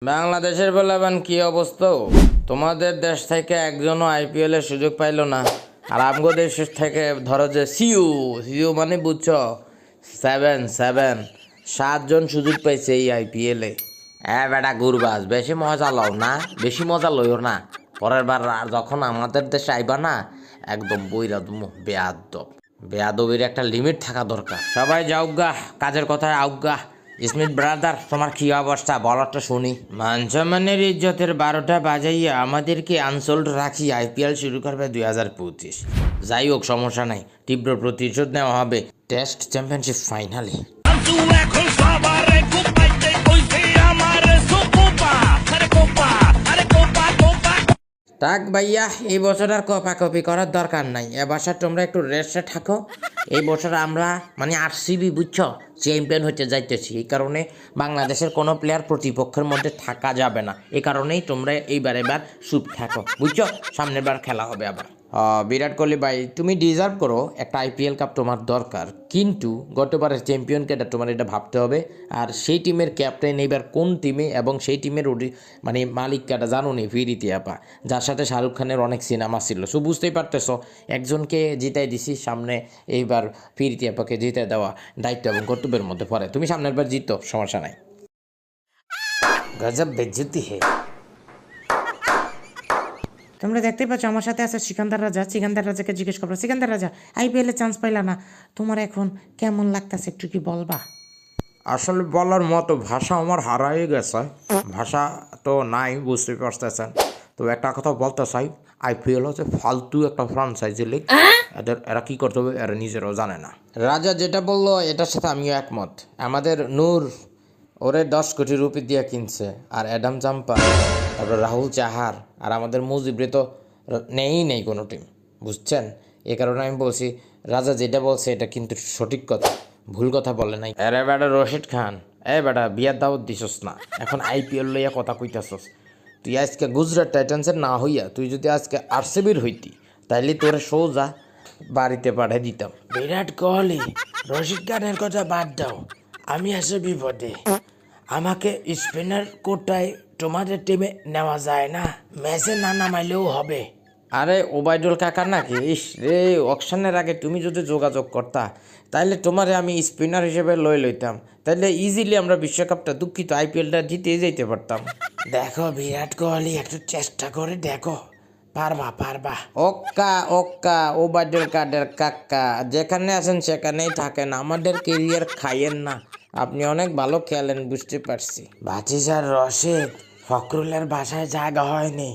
বাংলাদেশের বলবেন কি অবস্থা? তোমাদের দেশ থেকে একজনও আইপিএল এর সুযোগ পাইলো না। আর আমগো দেশ থেকে ধরো যে সিইউ সিইউ মানে বুঝছো, 7 7 সুযোগ পাইছে এই আইপিএল এ। বেটা গুরবাজ, বেশি মজা লও না, বেশি মজা লইও না। পরের বার আর যখন আমাদের দেশে আইবা না, একদম বইরা দুমু বেয়াদব। বেয়াদবির একটা লিমিট থাকা দরকার। সবাই যাওগা, কাজের কথায় আউগা। স্মিথ ব্রাদার, তোমার কি অবস্থা বলাটা শুনি। মানসম্মানের ইজ্জতের 12টা বাজাইয়া আমাদেরকে আনসোল্ড রাখি আইপিএল শুরু করবে 2025। যাই হোক, সমস্যা নাই, তীব্র প্রতিশোধ নেওয়া হবে টেস্ট চ্যাম্পিয়নশিপ ফাইনালে। থাক ভাইয়া, এই বছর আর কপাকপি করার দরকার নাই। এবছর তোমরা একটু রেস্টে থাকো। এই বছর আমরা মানে আরসিবি বুঝছো চ্যাম্পিয়ন হতে যাইতেছি। এই কারণে বাংলাদেশের কোনো প্লেয়ার প্রতিপক্ষের মধ্যে থাকা যাবে না। এই কারণেই তোমরা এবার চুপ থাকো বুঝছো, সামনের বার খেলা হবে আবার। বিরাট কোহলি ভাই, তুমি ডিজার্ভ করো একটা আইপিএল কাপ, তোমার দরকার। কিন্তু গতবারের চ্যাম্পিয়নকে তোমার এটা ভাবতে হবে। আর সেই টিমের ক্যাপ্টেন এবার কোন টিমে, এবং সেই টিমের মানে মালিক কাটা জানো নি, ফিরিতি আপা, যার সাথে শাহরুখ খানের অনেক সিনেমা ছিল। সো বুঝতেই পারতেছো, একজনকে জিতাই দিছি, সামনে এইবার ফিরিতি আপাকে জিতাই দেওয়া দায়িত্ব এবং কর্তব্যের মধ্যে পড়ে। তুমি সামনের বার জিতো, সমস্যা নাই। গজব বেজ্জতি হে। তোমরা দেখতে পাচ্ছ আমার সাথে আছে সিকান্দার রাজা। সিকান্দার রাজাকে জিজ্ঞেস করবো, সিকান্দার রাজা আইপিএল এ চান্স পাইলা না, তোমার এখন কেমন লাগতেছে একটু কি বলবা? আসলে বলার মতো ভাষা আমার হারাই গেছে, ভাষা তো নাই, বুঝতে পারতেছেন। তো একটা কথা বলতে চাই, আইপিএল হচ্ছে ফালতু একটা ফ্রাঞ্চাইজি লিগ। এরা কি করতে হবে এরা নিজেরাও জানে না। রাজা যেটা বললো এটার সাথে আমিও একমত। আমাদের নূর ওরে 10 কোটি রুপি দিয়ে কিনছে, আর অ্যাডাম জাম্পা, তারপর রাহুল চাহার, আর আমাদের মুজিবরে তো নেই কোনো টিম, বুঝছেন? এ কারণে আমি বলছি, রাজা যেটা বলছে এটা কিন্তু সঠিক কথা, ভুল কথা বলে নাই। আরে বেটা রশিদ খান, বেটা বিয়ার দাওয়াত দিছস না, এখন আইপিএল লইয়া কথা কইতাছস। তুই আজকে গুজরাট টাইটান্সের না হইয়া তুই যদি আজকে আরসিবির হইতি, তাইলে তোরে সোজা বাড়িতে পাঠিয়ে দিতাম। বিরাট কোহলি, রশিদ খানের কথা বাদ দাও, আমি আছি বিপদে। আমাকে স্পিনার কোটায় তোমাদের টিমে নেওয়া যায় না, ম্যাচে না নামাইলেও হবে। আরে ওবায়দুল কাকা নাকি? ইস রে, অকশনের আগে তুমি যদি যোগাযোগ করতা, তাইলে তোমারে আমি স্পিনার হিসেবে লইতাম। তাইলে ইজিলি আমরা বিশ্বকাপটা, দুঃখিত আইপিএলটা জিতে যেতে পারতাম। দেখো বিরাট কোহলি, একটু চেষ্টা করে দেখো, পারবা। ওক্কা ওবায়দুল কাদের কাকা, যেখানে আছেন সেখানেই থাকেন, আমাদের কেরিয়ার খাইয়েন না। আপনি অনেক ভালো খেলেন, বুঝতে পারছি। ভাতিজার রশিদ, ফখরুলের বাসায় জায়গা হয়নি,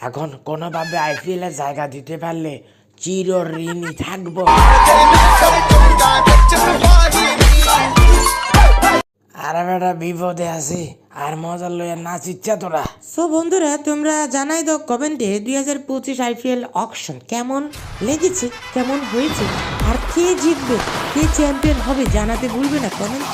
এখন কোনোভাবে আইপিএল এর জায়গা দিতে পারলে চির ঋণী থাকবো। আরে বেটা বিপদে আছি, আর মজা লইয়া নাচ ইচ্ছা তোরা। সো বন্ধুরা, তোমরা জানাই দাও কমেন্টে 2025 আইপিএল অকশন কেমন লেগেছে, কেমন হয়েছে, আর কে জিতবে, কে চ্যাম্পিয়ন হবে জানাতে ভুলবে না কমেন্ট।